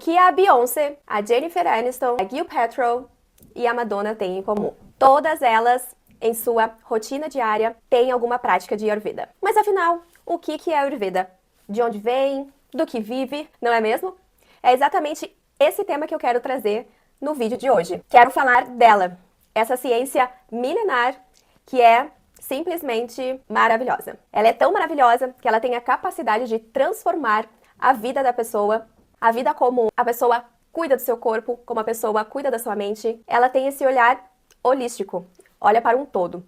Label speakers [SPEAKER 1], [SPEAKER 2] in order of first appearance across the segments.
[SPEAKER 1] que a Beyoncé, a Jennifer Aniston, a Gwyneth Paltrow e a Madonna têm em comum? Todas elas, em sua rotina diária, têm alguma prática de Ayurveda. Mas afinal, o que é Ayurveda? De onde vem? Do que vive? Não é mesmo? É exatamente esse tema que eu quero trazer no vídeo de hoje. Quero falar dela, essa ciência milenar que é simplesmente maravilhosa. Ela é tão maravilhosa que ela tem a capacidade de transformar a vida da pessoa, a vida como a pessoa cuida do seu corpo, como a pessoa cuida da sua mente. Ela tem esse olhar holístico, olha para um todo.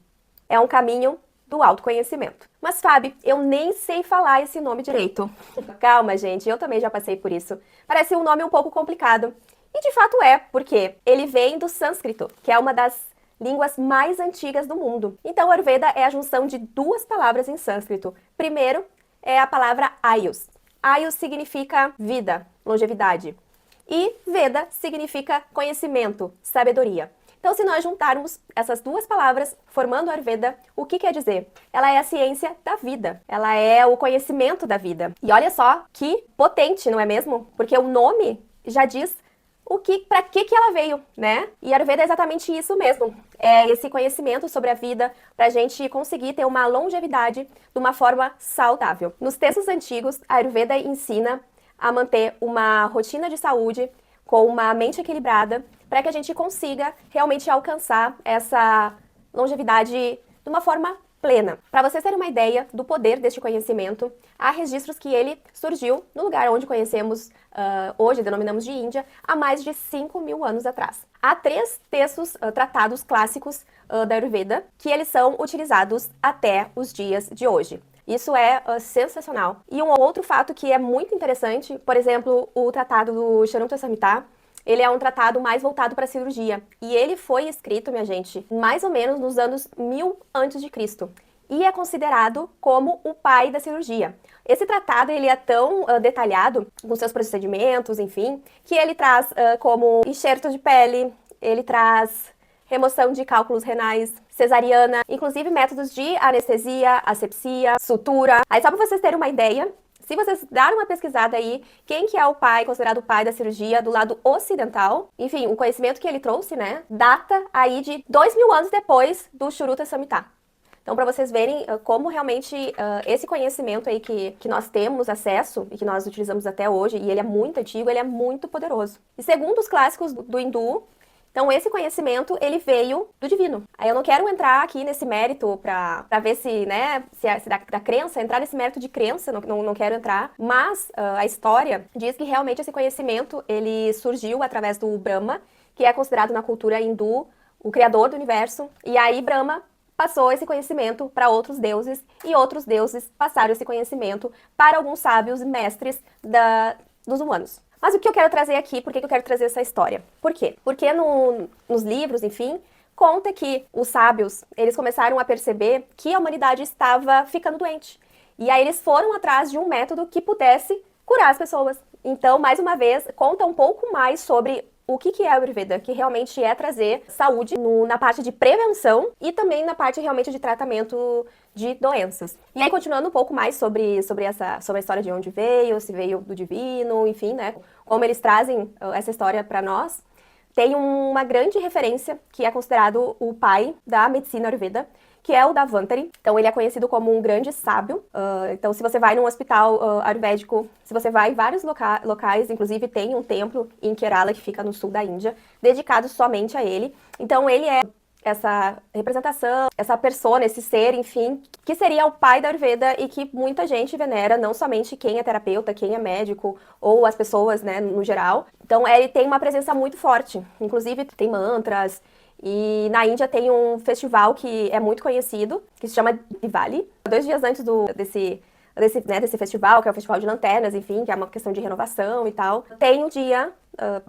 [SPEAKER 1] É um caminho do autoconhecimento. Mas, Fábio, eu nem sei falar esse nome direito. Calma, gente, eu também já passei por isso. Parece um nome um pouco complicado. E de fato é, porque ele vem do sânscrito, que é uma das línguas mais antigas do mundo. Então, Ayurveda é a junção de duas palavras em sânscrito. Primeiro é a palavra Ayus. Ayus significa vida, longevidade. E Veda significa conhecimento, sabedoria. Então, se nós juntarmos essas duas palavras, formando Ayurveda, o que quer dizer? Ela é a ciência da vida. Ela é o conhecimento da vida. E olha só que potente, não é mesmo? Porque o nome já diz para que ela veio, né? E Ayurveda é exatamente isso mesmo. É esse conhecimento sobre a vida para a gente conseguir ter uma longevidade de uma forma saudável. Nos textos antigos, a Ayurveda ensina a manter uma rotina de saúde com uma mente equilibrada para que a gente consiga realmente alcançar essa longevidade de uma forma plena. Para vocês terem uma ideia do poder deste conhecimento, há registros que ele surgiu no lugar onde conhecemos hoje, denominamos de Índia, há mais de 5.000 anos atrás. Há 3 textos, tratados clássicos da Ayurveda, que eles são utilizados até os dias de hoje. Isso é sensacional. E um outro fato que é muito interessante, por exemplo, o tratado do Charuta Samhita, ele é um tratado mais voltado para a cirurgia. E ele foi escrito, minha gente, mais ou menos nos anos 1000 a.C. E é considerado como o pai da cirurgia. Esse tratado, ele é tão detalhado, com seus procedimentos, enfim, que ele traz como enxerto de pele, ele traz remoção de cálculos renais, cesariana, inclusive métodos de anestesia, asepsia, sutura. Aí só para vocês terem uma ideia, se vocês darem uma pesquisada aí, quem que é o pai, considerado o pai da cirurgia do lado ocidental, enfim, o conhecimento que ele trouxe, né, data aí de 2.000 anos depois do Charuta Samhita. Então, para vocês verem como realmente esse conhecimento aí que nós temos acesso e que nós utilizamos até hoje, e ele é muito antigo, ele é muito poderoso. E segundo os clássicos do hindu, então esse conhecimento, ele veio do divino. Aí eu não quero entrar aqui nesse mérito pra ver se, né, se da crença, entrar nesse mérito de crença, não quero entrar. Mas a história diz que realmente esse conhecimento, ele surgiu através do Brahma, que é considerado na cultura hindu o criador do universo. E aí Brahma passou esse conhecimento para outros deuses, e outros deuses passaram esse conhecimento para alguns sábios mestres dos humanos. Mas o que eu quero trazer aqui, por que eu quero trazer essa história? Por quê? Porque nos livros, enfim, conta que os sábios, eles começaram a perceber que a humanidade estava ficando doente. E aí eles foram atrás de um método que pudesse curar as pessoas. Então, mais uma vez, conta um pouco mais sobre o que é a Ayurveda, que realmente é trazer saúde na parte de prevenção e também na parte realmente de tratamento de doenças. E aí, continuando um pouco mais sobre a história de onde veio, se veio do divino, enfim, né, como eles trazem essa história para nós, tem uma grande referência que é considerado o pai da medicina Ayurveda, que é o Dhanvantari. Então, ele é conhecido como um grande sábio. Então, se você vai num hospital ayurvédico, se você vai em vários locais, inclusive tem um templo em Kerala, que fica no sul da Índia, dedicado somente a ele. Então, ele é essa representação, essa persona, esse ser, enfim, que seria o pai da Ayurveda e que muita gente venera, não somente quem é terapeuta, quem é médico, ou as pessoas, né, no geral. Então, ele tem uma presença muito forte. Inclusive, tem mantras. E na Índia tem um festival que é muito conhecido, que se chama Diwali. 2 dias antes desse festival, que é o Festival de Lanternas, enfim, que é uma questão de renovação e tal, tem um dia,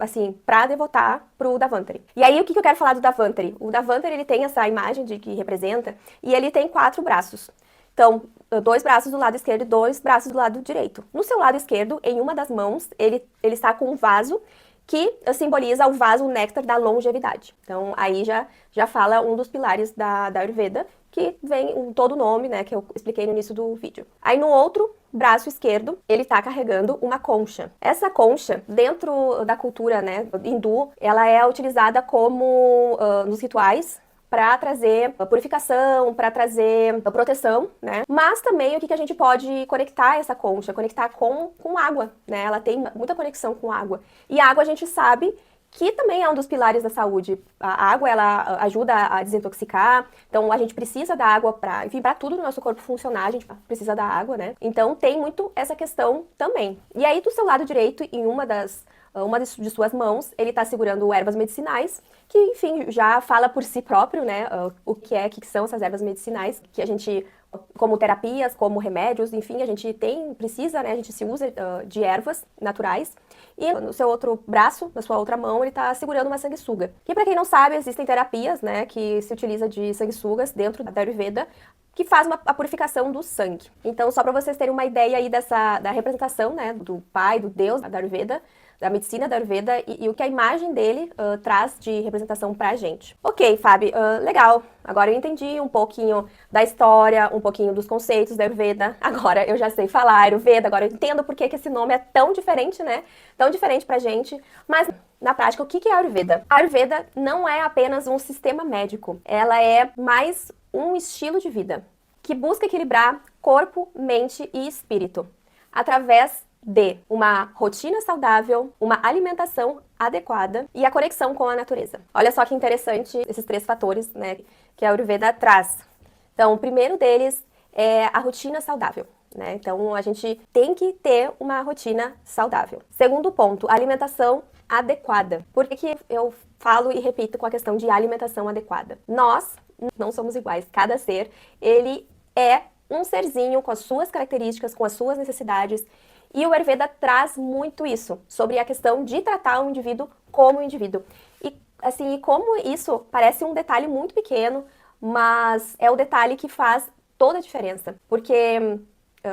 [SPEAKER 1] assim, pra devotar pro Dhanvantari. E aí, o que eu quero falar do Dhanvantari? O Dhanvantari, ele tem essa imagem que representa, e ele tem 4 braços. Então, 2 braços do lado esquerdo e 2 braços do lado direito. No seu lado esquerdo, em uma das mãos, ele está com um vaso que simboliza o vaso néctar da longevidade. Então, aí já fala um dos pilares da Ayurveda, que vem todo o nome, né, que eu expliquei no início do vídeo. Aí no outro braço esquerdo, ele tá carregando uma concha. Essa concha, dentro da cultura, né, hindu, ela é utilizada como nos rituais para trazer purificação, para trazer proteção, né? Mas também o que a gente pode conectar essa concha? Conectar com água, né? Ela tem muita conexão com água. E a água a gente sabe que também é um dos pilares da saúde. A água, ela ajuda a desintoxicar, então a gente precisa da água para, enfim, para tudo no nosso corpo funcionar, a gente precisa da água, né? Então tem muito essa questão também. E aí do seu lado direito, em uma de suas mãos, ele está segurando ervas medicinais, que, enfim, já fala por si próprio, né, o que são essas ervas medicinais, que a gente, como terapias, como remédios, enfim, a gente precisa, né, a gente se usa de ervas naturais. E no seu outro braço, na sua outra mão, ele está segurando uma sanguessuga. Que, para quem não sabe, existem terapias, né, que se utiliza de sanguessugas dentro da Ayurveda, que faz a purificação do sangue. Então, só para vocês terem uma ideia aí da representação, né, do pai, do deus da Ayurveda, da medicina da Ayurveda e o que a imagem dele traz de representação pra gente. Ok, Fábio, legal. Agora eu entendi um pouquinho da história, um pouquinho dos conceitos da Ayurveda. Agora eu já sei falar Ayurveda, agora eu entendo por que esse nome é tão diferente, né? Tão diferente pra gente. Mas, na prática, o que é a Ayurveda? A Ayurveda não é apenas um sistema médico. Ela é mais um estilo de vida que busca equilibrar corpo, mente e espírito através de uma rotina saudável, uma alimentação adequada e a conexão com a natureza. Olha só que interessante esses 3 fatores, né, que a Ayurveda traz. Então, o primeiro deles é a rotina saudável, né? Então, a gente tem que ter uma rotina saudável. Segundo ponto, alimentação adequada. Por que eu falo e repito com a questão de alimentação adequada? Nós não somos iguais. Cada ser, ele é um serzinho com as suas características, com as suas necessidades. E o Ayurveda traz muito isso, sobre a questão de tratar o indivíduo como indivíduo. E, assim, como isso parece um detalhe muito pequeno, mas é o detalhe que faz toda a diferença. Porque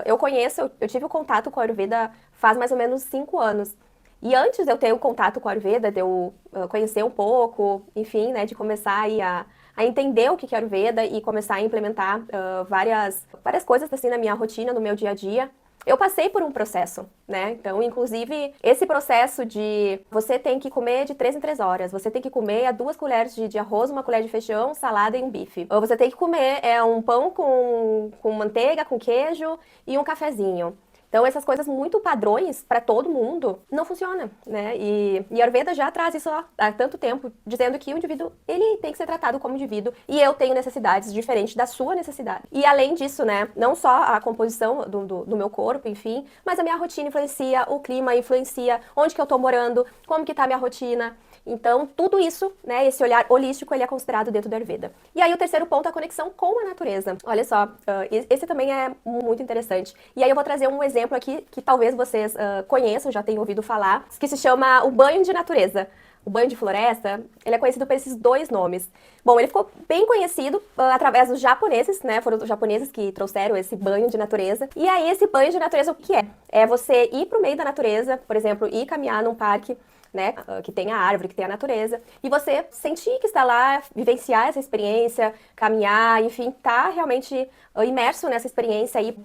[SPEAKER 1] eu tive o contato com o Ayurveda faz mais ou menos 5 anos. E antes de eu ter o contato com o Ayurveda, de eu conhecer um pouco, enfim, né, de começar aí a entender o que é Ayurveda e começar a implementar várias coisas assim na minha rotina, no meu dia a dia, eu passei por um processo, né? Então, inclusive, esse processo de você tem que comer de 3 em 3 horas, você tem que comer 2 colheres de arroz, 1 colher de feijão, salada e um bife. Ou você tem que comer um pão com manteiga, com queijo e um cafezinho. Então, essas coisas muito padrões para todo mundo não funcionam, né? E a Ayurveda já traz isso há tanto tempo, dizendo que o indivíduo, ele tem que ser tratado como indivíduo e eu tenho necessidades diferentes da sua necessidade. E além disso, né, não só a composição do meu corpo, enfim, mas a minha rotina influencia, o clima influencia, onde que eu tô morando, como que tá a minha rotina. Então, tudo isso, né, esse olhar holístico, ele é considerado dentro do Ayurveda. E aí, o terceiro ponto é a conexão com a natureza. Olha só, esse também é muito interessante. E aí, eu vou trazer um exemplo aqui que talvez vocês conheçam, já tenham ouvido falar, que se chama o banho de natureza. O banho de floresta, ele é conhecido por esses 2 nomes. Bom, ele ficou bem conhecido através dos japoneses, né? Foram os japoneses que trouxeram esse banho de natureza. E aí, esse banho de natureza, o que é? É você ir pro meio da natureza, por exemplo, ir caminhar num parque, né, que tem a árvore, que tem a natureza, e você sentir que está lá, vivenciar essa experiência, caminhar, enfim, tá realmente imerso nessa experiência aí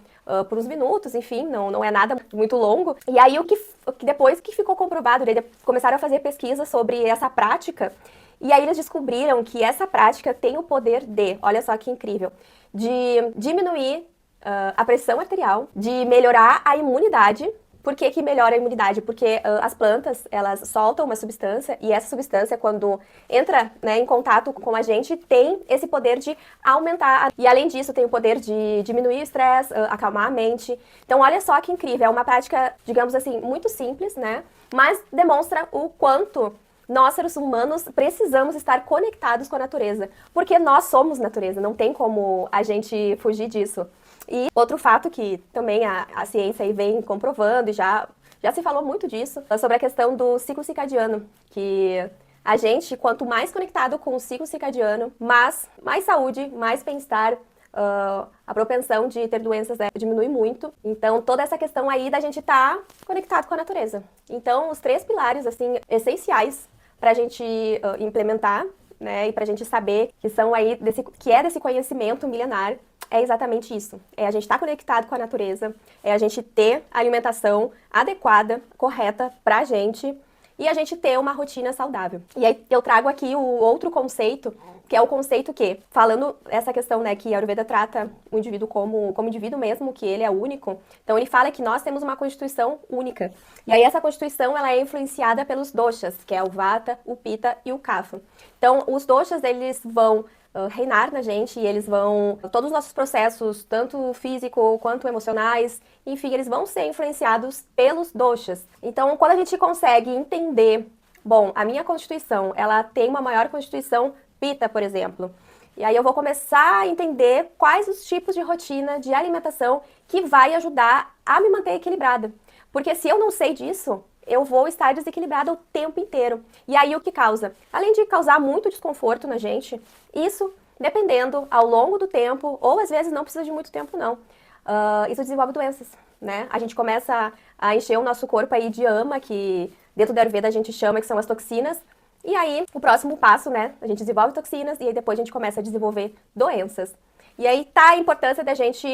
[SPEAKER 1] por uns minutos, enfim, não é nada muito longo. E aí, depois que ficou comprovado, começaram a fazer pesquisas sobre essa prática, e aí eles descobriram que essa prática tem o poder de, olha só que incrível, de diminuir a pressão arterial, de melhorar a imunidade. Por que melhora a imunidade? Porque as plantas, elas soltam uma substância e essa substância, quando entra, né, em contato com a gente, tem esse poder de aumentar. E além disso, tem o poder de diminuir o estresse, acalmar a mente. Então, olha só que incrível. É uma prática, digamos assim, muito simples, né? Mas demonstra o quanto nós, seres humanos, precisamos estar conectados com a natureza. Porque nós somos natureza, não tem como a gente fugir disso. E outro fato que também a ciência aí vem comprovando, e já se falou muito disso, é sobre a questão do ciclo circadiano, que a gente, quanto mais conectado com o ciclo circadiano, mais saúde, mais bem-estar, a propensão de ter doenças diminui muito. Então, toda essa questão aí da gente estar conectado com a natureza. Então, os 3 pilares, assim, essenciais para a gente implementar, né, e para a gente saber que são aí, desse conhecimento milenar, é exatamente isso. É a gente estar conectado com a natureza, é a gente ter a alimentação adequada, correta pra gente, e a gente ter uma rotina saudável. E aí eu trago aqui o outro conceito, que é o conceito que, falando essa questão, né, que a Ayurveda trata o indivíduo como indivíduo mesmo, que ele é único. Então ele fala que nós temos uma constituição única. E aí essa constituição, ela é influenciada pelos doshas, que é o Vata, o Pitta e o Kapha. Então os doshas, eles vão reinar na gente e eles vão... Todos os nossos processos, tanto físico quanto emocionais, enfim, eles vão ser influenciados pelos doshas. Então, quando a gente consegue entender, bom, a minha constituição, ela tem uma maior constituição Pitta, por exemplo. E aí eu vou começar a entender quais os tipos de rotina, de alimentação que vai ajudar a me manter equilibrada. Porque se eu não sei disso, eu vou estar desequilibrada o tempo inteiro. E aí o que causa? Além de causar muito desconforto na gente, isso, dependendo ao longo do tempo, ou às vezes não precisa de muito tempo não, isso desenvolve doenças, né? A gente começa a encher o nosso corpo aí de ama, que dentro da Ayurveda a gente chama que são as toxinas. E aí, o próximo passo, né? A gente desenvolve toxinas e aí depois a gente começa a desenvolver doenças. E aí tá a importância da gente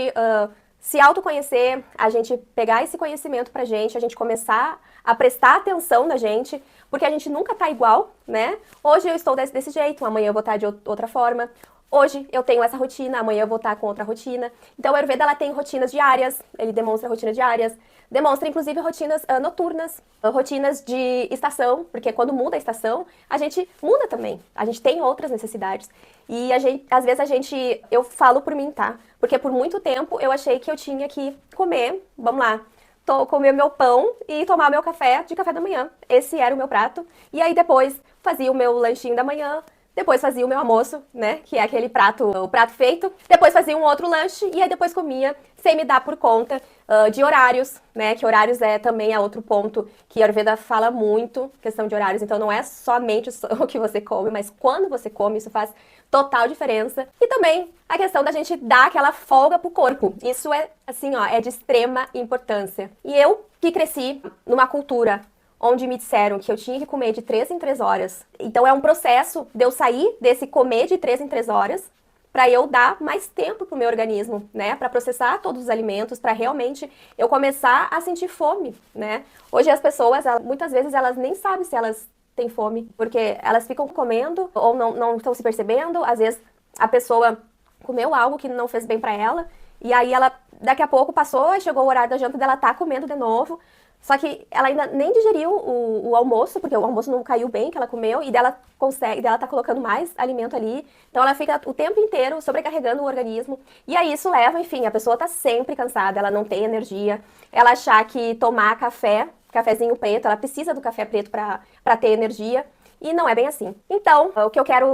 [SPEAKER 1] se autoconhecer, a gente pegar esse conhecimento pra gente, a gente começar a prestar atenção na gente, porque a gente nunca tá igual, né? Hoje eu estou desse jeito, amanhã eu vou estar de outra forma. Hoje eu tenho essa rotina, amanhã eu vou estar com outra rotina. Então, a Ayurveda, ela tem rotinas diárias, ele demonstra rotinas diárias, demonstra inclusive rotinas noturnas, rotinas de estação, porque quando muda a estação, a gente muda também. A gente tem outras necessidades. E às vezes eu falo por mim, tá? Porque por muito tempo eu achei que eu tinha que comer, vamos lá, comer meu pão e tomar meu café de café da manhã. Esse era o meu prato. E aí depois fazia o meu lanchinho da manhã, depois fazia o meu almoço, né, que é aquele prato, o prato feito. Depois fazia um outro lanche e aí depois comia sem me dar por conta de horários, né, que horários também é outro ponto que a Ayurveda fala muito, questão de horários. Então não é somente o que você come, mas quando você come, isso faz total diferença. E também a questão da gente dar aquela folga pro corpo. Isso é, assim, ó, é de extrema importância. E eu que cresci numa cultura onde me disseram que eu tinha que comer de 3 em 3 horas. Então é um processo de eu sair desse comer de 3 em 3 horas para eu dar mais tempo pro meu organismo, né? Para processar todos os alimentos, para realmente eu começar a sentir fome, né? Hoje as pessoas, muitas vezes elas nem sabem se elas têm fome, porque elas ficam comendo ou não estão se percebendo. Às vezes a pessoa comeu algo que não fez bem para ela e aí ela daqui a pouco passou, chegou o horário da janta dela tá comendo de novo. Só que ela ainda nem digeriu o almoço, porque o almoço não caiu bem que ela comeu, e dela tá colocando mais alimento ali. Então ela fica o tempo inteiro sobrecarregando o organismo. E aí isso leva, enfim, a pessoa tá sempre cansada, ela não tem energia. Ela achar que tomar cafezinho preto, ela precisa do café preto pra ter energia. E não é bem assim. Então,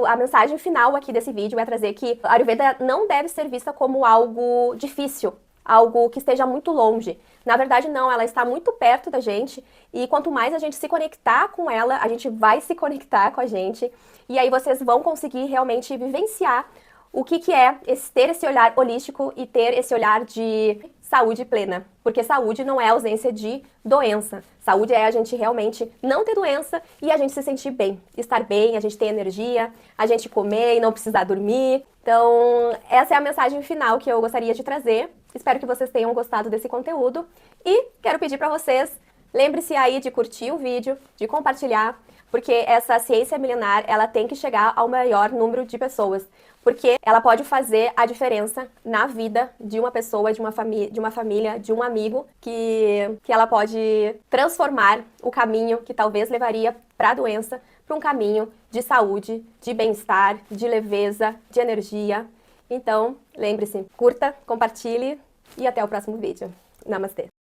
[SPEAKER 1] a mensagem final aqui desse vídeo é trazer que a Ayurveda não deve ser vista como algo difícil, algo que esteja muito longe. Na verdade, não, ela está muito perto da gente e quanto mais a gente se conectar com ela, a gente vai se conectar com a gente e aí vocês vão conseguir realmente vivenciar o que é ter esse olhar holístico e ter esse olhar de saúde plena. Porque saúde não é ausência de doença. Saúde é a gente realmente não ter doença e a gente se sentir bem. Estar bem, a gente ter energia, a gente comer e não precisar dormir. Então, essa é a mensagem final que eu gostaria de trazer. Espero que vocês tenham gostado desse conteúdo. E quero pedir para vocês, lembre-se aí de curtir o vídeo, de compartilhar, porque essa ciência milenar, ela tem que chegar ao maior número de pessoas. Porque ela pode fazer a diferença na vida de uma pessoa, de uma família, de um amigo, que ela pode transformar o caminho que talvez levaria para a doença, para um caminho de saúde, de bem-estar, de leveza, de energia. Então, lembre-se, curta, compartilhe e até o próximo vídeo. Namastê!